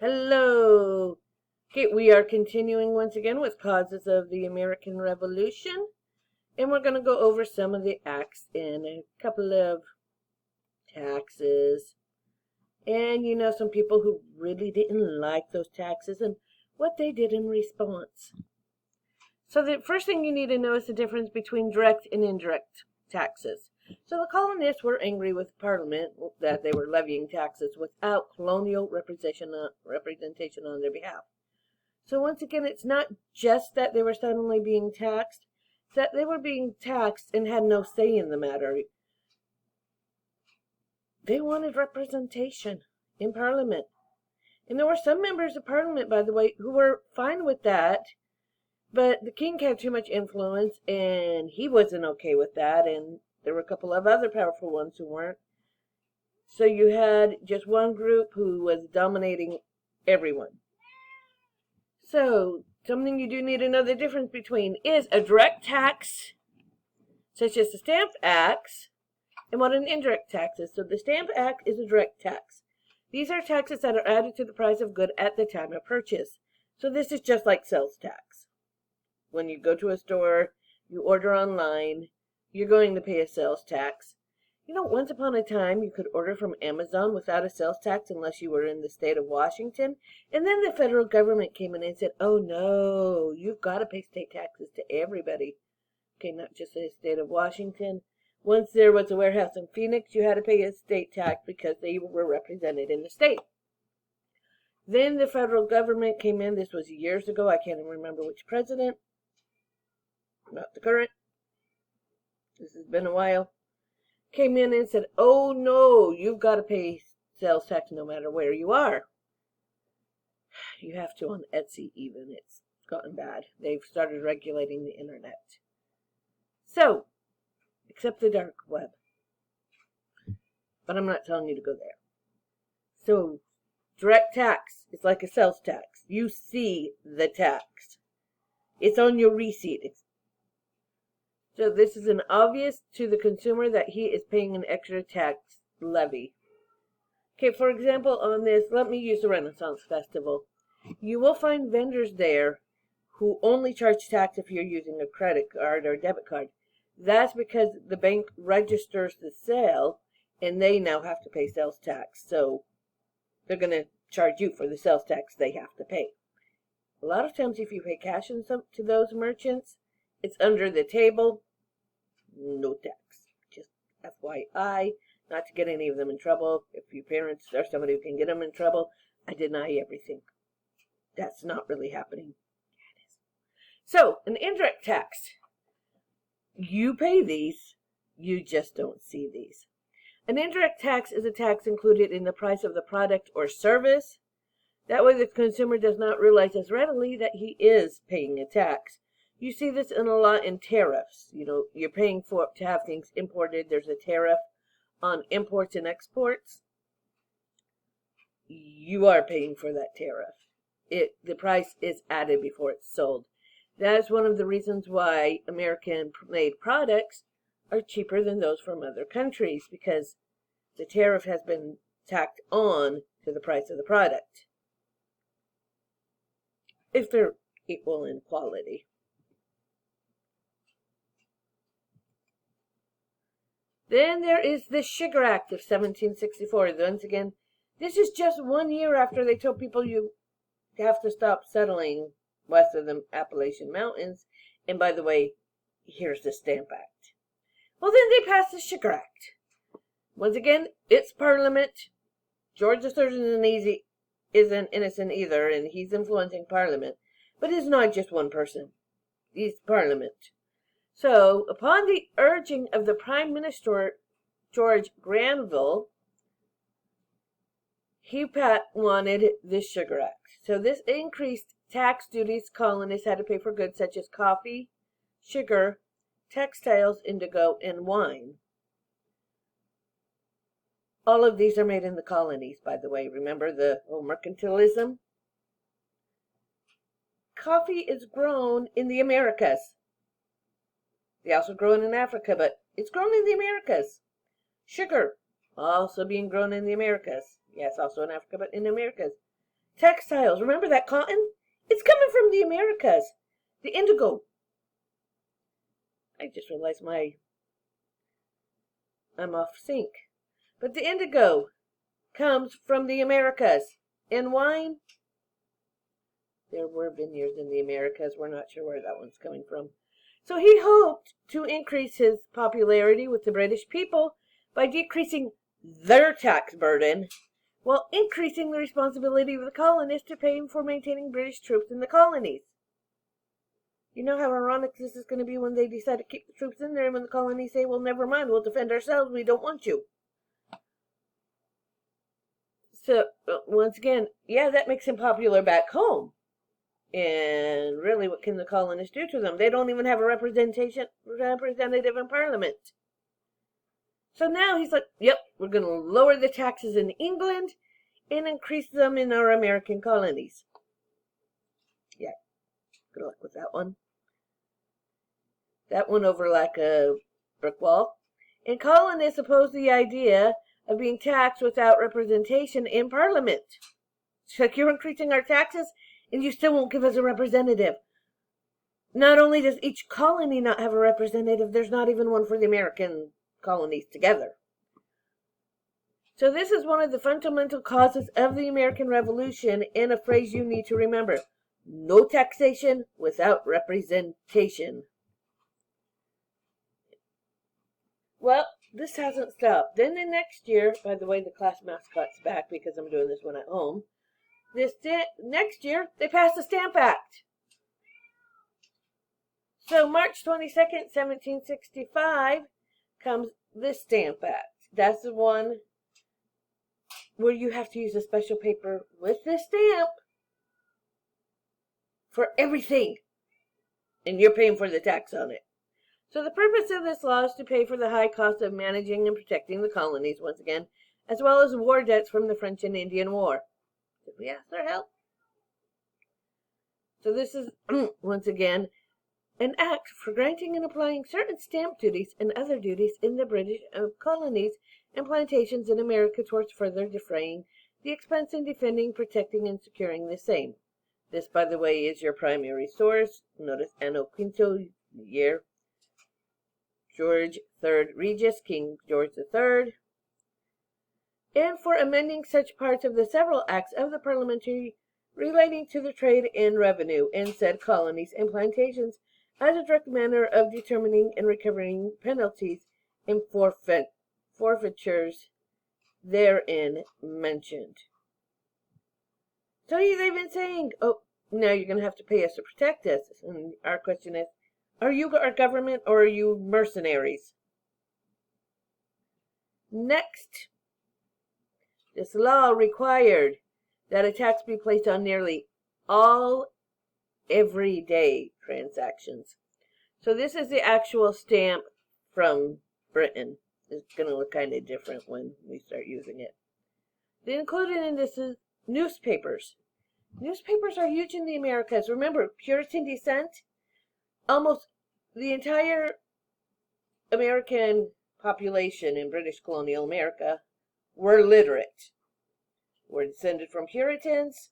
Hello. Okay, we are continuing once again with causes of the American Revolution. And we're going to go over some of the acts and a couple of taxes. And some people who really didn't like those taxes and what they did in response. So the first thing you need to know is the difference between direct and indirect taxes. So the colonists were angry with Parliament that they were levying taxes without colonial representation on their behalf. So once again, it's not just that they were suddenly being taxed, it's that they were being taxed and had no say in the matter. They wanted representation in Parliament. And there were some members of Parliament, by the way, who were fine with that, but the king had too much influence, and he wasn't okay with that, and there were a couple of other powerful ones who weren't. So you had just one group who was dominating everyone. So something you do need to know the difference between is a direct tax, such as the Stamp Act, and what an indirect tax is. So the Stamp Act is a direct tax. These are taxes that are added to the price of good at the time of purchase. So this is just like sales tax. When you go to a store, you order online, you're going to pay a sales tax. Once upon a time, you could order from Amazon without a sales tax unless you were in the state of Washington. And then the federal government came in and said, oh no, you've got to pay state taxes to everybody. Okay, not just the state of Washington. Once there was a warehouse in Phoenix, you had to pay a state tax because they were represented in the state. Then the federal government came in. This was years ago. I can't even remember which president. Not the current. This has been a while. Came in and said, oh no, you've got to pay sales tax no matter where you are. You have to on Etsy even. It's gotten bad. They've started regulating the internet. So, except the dark web. But I'm not telling you to go there. So, direct tax is like a sales tax. You see the tax. It's on your receipt. So this is an obvious to the consumer that he is paying an extra tax levy. Okay, for example, on this, let me use the Renaissance Festival. You will find vendors there who only charge tax if you're using a credit card or debit card. That's because the bank registers the sale, and they now have to pay sales tax. So they're going to charge you for the sales tax they have to pay. A lot of times if you pay cash to those merchants, it's under the table. No tax. Just FYI, not to get any of them in trouble. If your parents are somebody who can get them in trouble, I deny everything. That's not really happening. It is. So, an indirect tax. You pay these, you just don't see these. An indirect tax is a tax included in the price of the product or service. That way the consumer does not realize as readily that he is paying a tax. You see this a lot in tariffs. You're paying to have things imported. There's a tariff on imports and exports. You are paying for that tariff. The price is added before it's sold. That's one of the reasons why American-made products are cheaper than those from other countries, because the tariff has been tacked on to the price of the product, if they're equal in quality. Then there is the Sugar Act of 1764. Once again, this is just 1 year after they told people you have to stop settling west of the Appalachian Mountains. And by the way, here's the Stamp Act. Well, then they passed the Sugar Act. Once again, it's Parliament. George III isn't innocent either, and he's influencing Parliament. But it's not just one person. It's Parliament. So, upon the urging of the Prime Minister, George Granville, he wanted the Sugar Act. So this increased tax duties colonists had to pay for goods such as coffee, sugar, textiles, indigo, and wine. All of these are made in the colonies, by the way. Remember the whole mercantilism? Coffee is grown in the Americas. They also grow it in Africa, but it's grown in the Americas. Sugar, also being grown in the Americas. Yes, also in Africa, but in the Americas. Textiles. Remember that cotton? It's coming from the Americas. The indigo. I just realized I'm off sync. But the indigo comes from the Americas. And wine? There were vineyards in the Americas. We're not sure where that one's coming from. So he hoped to increase his popularity with the British people by decreasing their tax burden while increasing the responsibility of the colonists to pay for maintaining British troops in the colonies. You know how ironic this is going to be when they decide to keep the troops in there and when the colonies say, well, never mind, we'll defend ourselves, we don't want you. So, once again, yeah, that makes him popular back home. And really, what can the colonists do to them? They don't even have a representative in Parliament. So now he's like, yep, we're going to lower the taxes in England and increase them in our American colonies. Yeah, good luck with that one. That went over like a brick wall. And colonists opposed the idea of being taxed without representation in Parliament. It's like, you're increasing our taxes and you still won't give us a representative. Not only does each colony not have a representative, there's not even one for the American colonies together. So this is one of the fundamental causes of the American Revolution, and a phrase you need to remember. No taxation without representation. Well, this hasn't stopped. Then the next year, by the way, the class mascot's back because I'm doing this one at home. Next year, they passed the Stamp Act. So March 22nd, 1765, comes this Stamp Act. That's the one where you have to use a special paper with the stamp for everything. And you're paying for the tax on it. So the purpose of this law is to pay for the high cost of managing and protecting the colonies, once again, as well as war debts from the French and Indian War. Did we ask their help? So this is, once again, an act for granting and applying certain stamp duties and other duties in the British colonies and plantations in America towards further defraying the expense in defending, protecting, and securing the same. This, by the way, is your primary source. Notice Anno Quinto, year. George III Regis, King George III. And for amending such parts of the several acts of the parliamentary relating to the trade and revenue in said colonies and plantations as a direct manner of determining and recovering penalties and forfeitures therein mentioned. So they've been saying, oh, now you're going to have to pay us to protect us. And our question is, are you our government or are you mercenaries? Next, this law required that a tax be placed on nearly all everyday transactions. So this is the actual stamp from Britain. It's going to look kind of different when we start using it. Then included in this is newspapers. Newspapers are huge in the Americas. Remember, Puritan descent? Almost the entire American population in British colonial America were literate. Were descended from Puritans,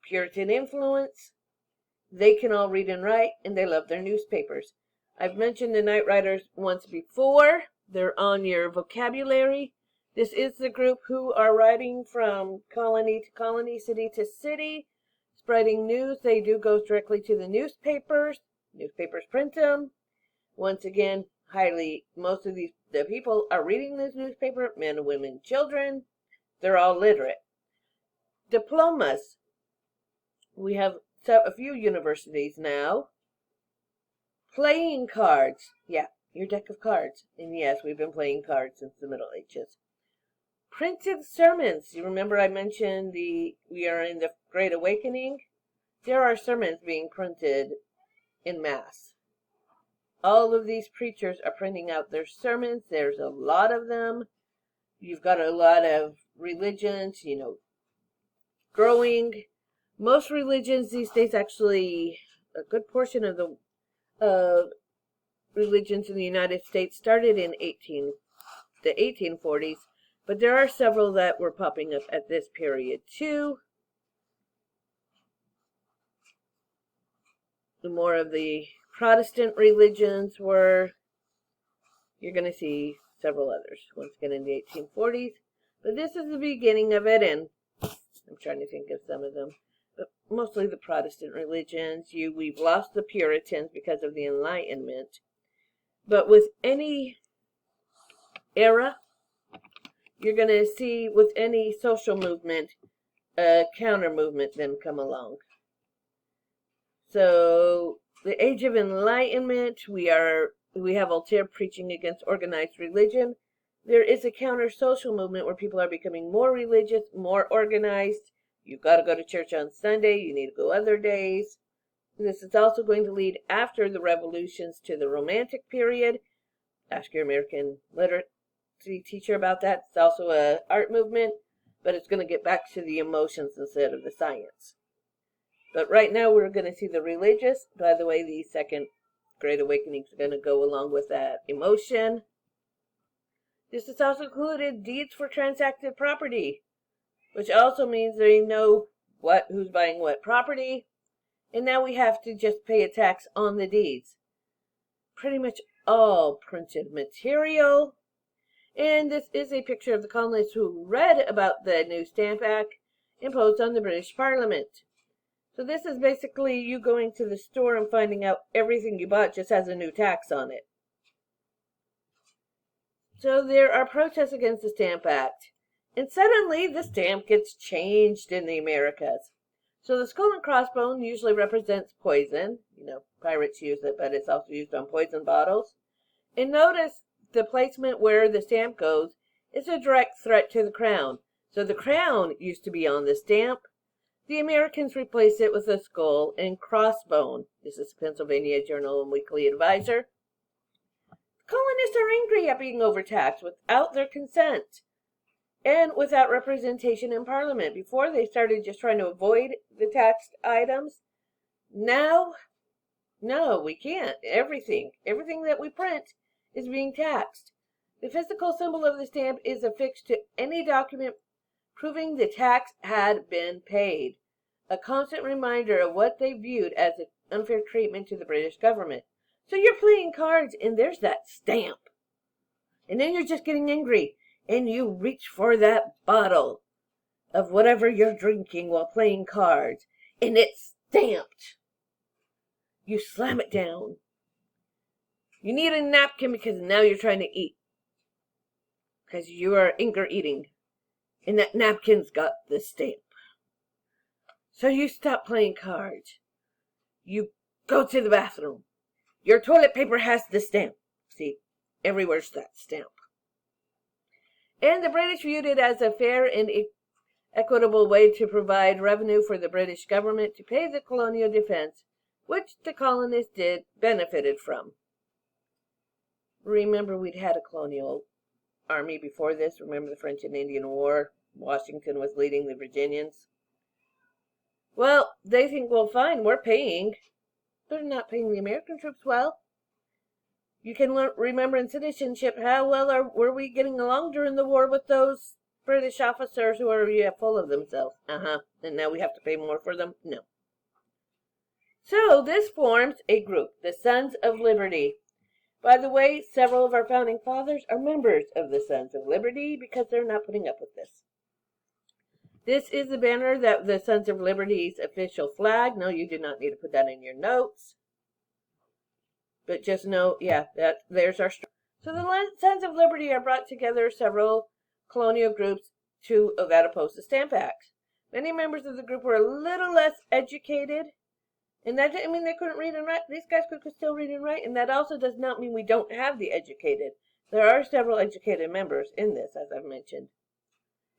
Puritan influence. They can all read and write, and they love their newspapers. I've mentioned the Night Riders once before. They're on your vocabulary. This is the group who are riding from colony to colony, city to city, spreading news. They do go directly to the newspapers. Newspapers print them. Once again, most of the people are reading this newspaper, men, women, children. They're all literate. Diplomas. We have a few universities now. Playing cards. Yeah, your deck of cards. And yes, we've been playing cards since the Middle Ages. Printed sermons. You remember I mentioned we are in the Great Awakening? There are sermons being printed in mass. All of these preachers are printing out their sermons. There's a lot of them. You've got a lot of religions, growing. Most religions these days, actually, a good portion of the religions in the United States started in the 1840s, but there are several that were popping up at this period too. more of the Protestant religions were. You're going to see several others once again in the 1840s. But this is the beginning of it, and I'm trying to think of some of them. But mostly the Protestant religions. We've lost the Puritans because of the Enlightenment. But with any era, you're going to see with any social movement, a counter movement then come along. So the Age of Enlightenment, we have Voltaire preaching against organized religion. There is a counter social movement where people are becoming more religious, more organized. You've got to go to church on Sunday. You need to go other days. This is also going to lead after the revolutions to the Romantic period. Ask your American literacy teacher about that. It's also an art movement, but it's going to get back to the emotions instead of the science. But right now we're going to see the religious. By the way, the Second Great Awakening is going to go along with that emotion. This is also included deeds for transacted property, which also means they know who's buying what property. And now we have to just pay a tax on the deeds. Pretty much all printed material. And this is a picture of the colonists who read about the new Stamp Act imposed on the British Parliament. So this is basically you going to the store and finding out everything you bought just has a new tax on it. So there are protests against the Stamp Act. And suddenly the stamp gets changed in the Americas. So the skull and crossbone usually represents poison. Pirates use it, but it's also used on poison bottles. And notice the placement where the stamp goes is a direct threat to the crown. So the crown used to be on the stamp. The Americans replaced it with a skull and crossbone. This is Pennsylvania Journal and Weekly Advisor. The colonists are angry at being overtaxed without their consent and without representation in Parliament. Before, they started just trying to avoid the taxed items. Now, no, we can't. Everything that we print is being taxed. The physical symbol of the stamp is affixed to any document proving the tax had been paid, a constant reminder of what they viewed as unfair treatment to the British government. So you're playing cards and there's that stamp. And then you're just getting angry and you reach for that bottle of whatever you're drinking while playing cards and it's stamped. You slam it down. You need a napkin because now you're trying to eat. Because you are anger eating. And that napkin's got the stamp. So you stop playing cards. You go to the bathroom. Your toilet paper has the stamp. See, everywhere's that stamp. And the British viewed it as a fair and equitable way to provide revenue for the British government to pay the colonial defense, which the colonists benefited from. Remember, we'd had a colonial army before this. Remember the French and Indian War? Washington was leading the Virginians. Well, they think, well, fine, we're paying. They're not paying the American troops well. You can remember in citizenship, how well were we getting along during the war with those British officers who are full of themselves? And now we have to pay more for them? No. So this forms a group, the Sons of Liberty. By the way, several of our founding fathers are members of the Sons of Liberty because they're not putting up with this. This is the banner that the Sons of Liberty's official flag. No, you do not need to put that in your notes. But just know, there's our story. So the Sons of Liberty are brought together several colonial groups that oppose the Stamp Act. Many members of the group were a little less educated. And that didn't mean they couldn't read and write. These guys could still read and write. And that also does not mean we don't have the educated. There are several educated members in this, as I've mentioned.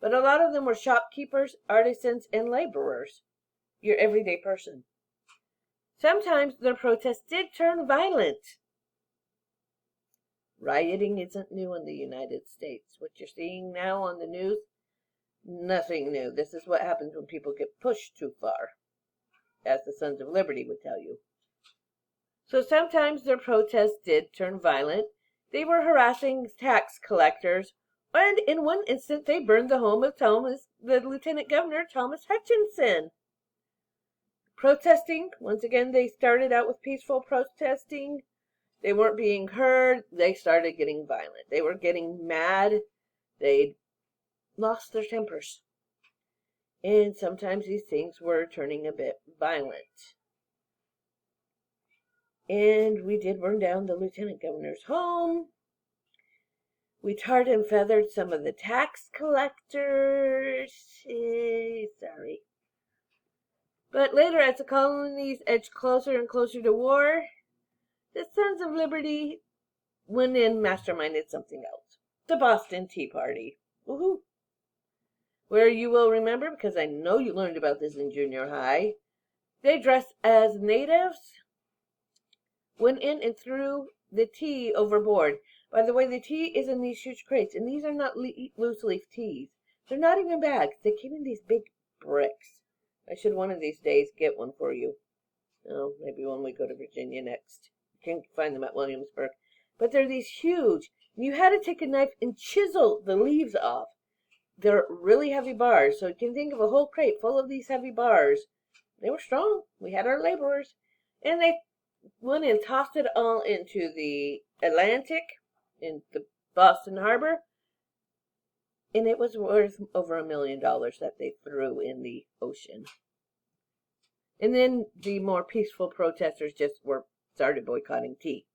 But a lot of them were shopkeepers, artisans, and laborers. Your everyday person. Sometimes their protests did turn violent. Rioting isn't new in the United States. What you're seeing now on the news, nothing new. This is what happens when people get pushed too far, as the Sons of Liberty would tell you. So sometimes their protests did turn violent. They were harassing tax collectors, and in one instance they burned the home of the Lieutenant Governor Thomas Hutchinson. Protesting, once again, they started out with peaceful protesting. They weren't being heard. They started getting violent. They were getting mad. They lost their tempers. And sometimes these things were turning a bit violent. And we did burn down the lieutenant governor's home. We tarred and feathered some of the tax collectors. Sorry. But later, as the colonies edged closer and closer to war, the Sons of Liberty went in masterminded something else. The Boston Tea Party. Woohoo! Where you will remember, because I know you learned about this in junior high, they dressed as natives, went in and threw the tea overboard. By the way, the tea is in these huge crates, and these are not loose leaf teas. They're not even bags. They came in these big bricks. I should one of these days get one for you. Oh, maybe when we go to Virginia next. You can find them at Williamsburg. But they're these huge. You had to take a knife and chisel the leaves off. They're really heavy bars, so you can think of a whole crate full of these heavy bars. They were strong. We had our laborers. And they went and tossed it all into the Atlantic, in the Boston Harbor. And it was worth over $1 million that they threw in the ocean. And then the more peaceful protesters just started boycotting tea.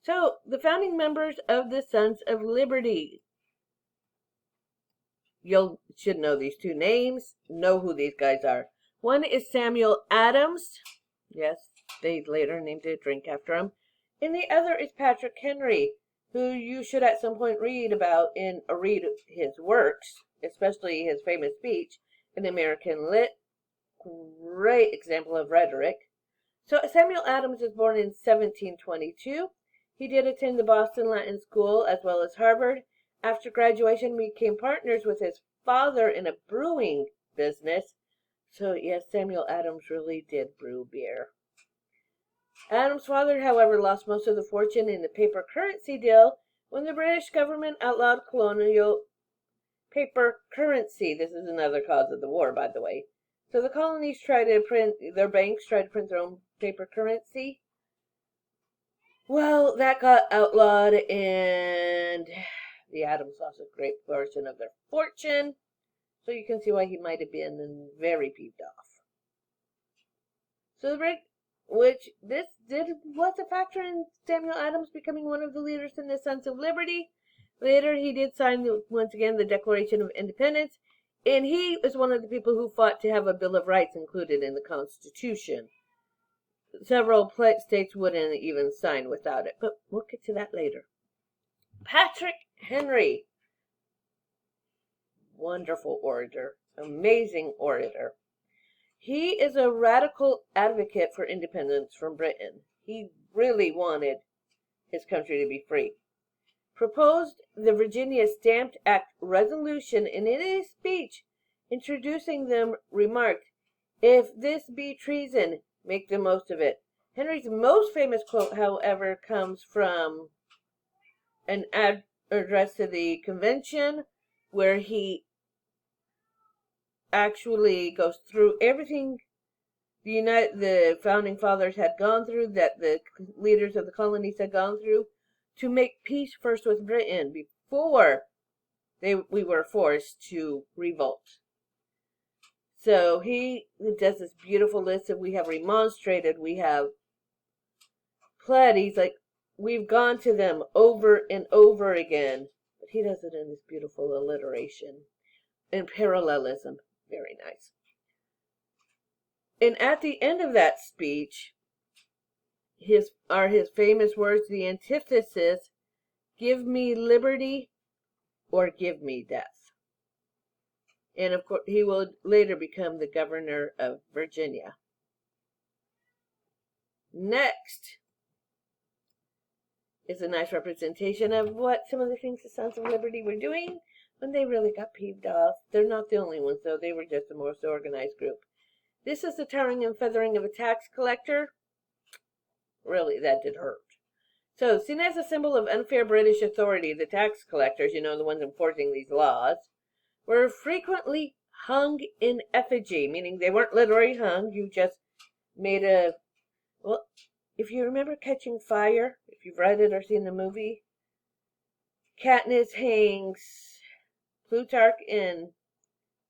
So, the founding members of the Sons of Liberty. You should know these two names, know who these guys are. One is Samuel Adams. Yes, they later named a drink after him. And the other is Patrick Henry, who you should at some point read his works, especially his famous speech, An American Lit. Great example of rhetoric. So Samuel Adams was born in 1722. He did attend the Boston Latin School as well as Harvard. After graduation, he became partners with his father in a brewing business. So yes, Samuel Adams really did brew beer. Adams' father, however, lost most of the fortune in the paper currency deal when the British government outlawed colonial paper currency. This is another cause of the war, by the way. So the colonies their banks tried to print their own paper currency. Well, that got outlawed, and the Adams lost a great portion of their fortune. So you can see why he might have been very peeved off. So this was a factor in Samuel Adams becoming one of the leaders in the Sons of Liberty. Later, he did sign, once again, the Declaration of Independence, and he is one of the people who fought to have a Bill of Rights included in the Constitution. Several states wouldn't even sign without it, but we'll get to that later. Patrick Henry. Wonderful orator. Amazing orator. He is a radical advocate for independence from Britain. He really wanted his country to be free. Proposed the Virginia Stamp Act resolution, and in his speech introducing them remarked, "If this be treason, make the most of it." Henry's most famous quote, however, comes from an address to the convention, where he actually goes through everything the founding fathers had gone through, that the leaders of the colonies had gone through, to make peace first with Britain before we were forced to revolt. So he does this beautiful list of, we have remonstrated, we have pled. He's like, we've gone to them over and over again. But he does it in this beautiful alliteration and parallelism. Very nice. And at the end of that speech, his famous words, the antithesis, "Give me liberty or give me death." And of course, he will later become the governor of Virginia. Next is a nice representation of what some of the things the Sons of Liberty were doing when they really got peeved off. They're not the only ones, though. They were just the most organized group. This is the tarring and feathering of a tax collector. Really, that did hurt. So, seen as a symbol of unfair British authority, the tax collectors, the ones enforcing these laws, were frequently hung in effigy, meaning they weren't literally hung. You just made a, well, if you remember Catching Fire, if you've read it or seen the movie, Katniss hangs Plutarch in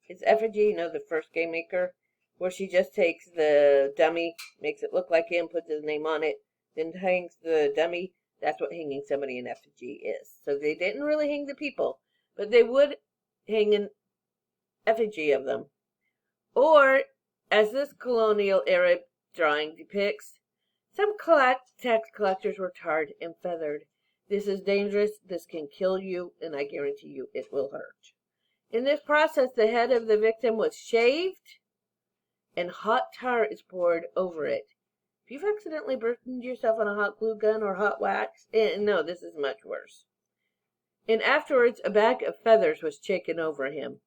his effigy, you know, the first game maker, where she just takes the dummy, makes it look like him, puts his name on it, then hangs the dummy. That's what hanging somebody in effigy is. So they didn't really hang the people, but they would hang an effigy of them. Or, as this colonial era drawing depicts, some tax collectors were tarred and feathered. This is dangerous, this can kill you, and I guarantee you it will hurt. In this process, the head of the victim was shaved, and hot tar is poured over it. If you've accidentally burned yourself on a hot glue gun or hot wax, no, this is much worse. And afterwards, a bag of feathers was shaken over him.